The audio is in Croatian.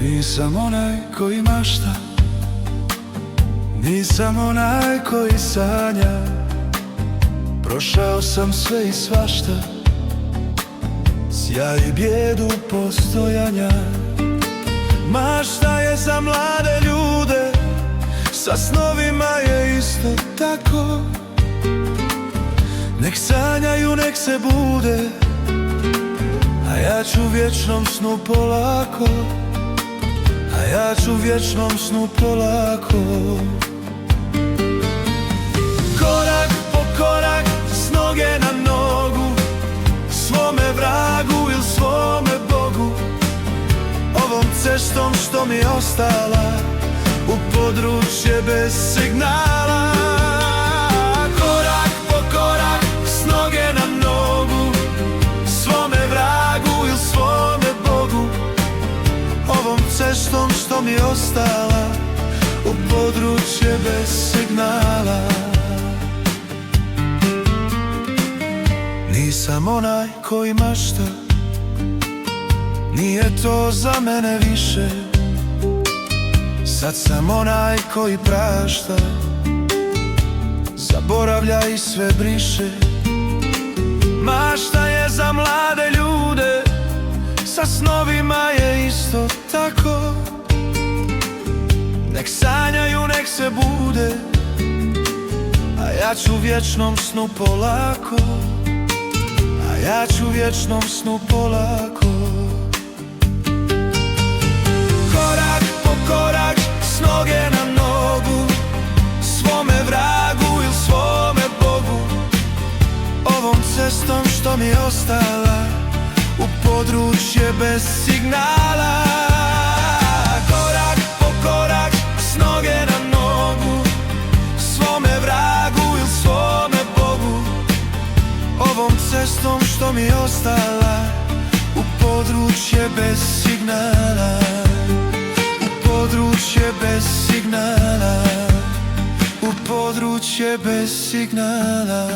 Nisam onaj koji mašta, nisam onaj koji sanja. Prošao sam sve i svašta, sjaj i bijedu postojanja. Mašta je za mlade ljude, sa snovima je isto tako. Nek sanjaju, nek se bude, a ja ću vječnom snu polako, a ja ću vječnom snu polako. Korak po korak, s noge na nogu, svome vragu ili svome Bogu. Ovom cestom što mi je ostala, u područje bez signala. Korak po korak, s noge na nogu, svome vragu ili svome Bogu. Ovom cestom što mi je ostala, u područje bez signala. Nisam onaj koji mašta, nije to za mene više. Sad sam onaj koji prašta, zaboravlja i sve briše. Mašta je za mlade ljude, sa snovima je isto tako. Nek sanjaju, nek se bude, a ja ću vječnom snu polako, a ja ću vječnom snu polako. Korak po korak, s noge na nogu, svome vragu ili svome Bogu. Ovom cestom što mi je ostala, u područje bez signala. Korak po korak, s noge na nogu, svome vragu ili svome Bogu. Ovom cestom što mi je ostala, u područje bez signala. U područje bez signala, u područje bez signala.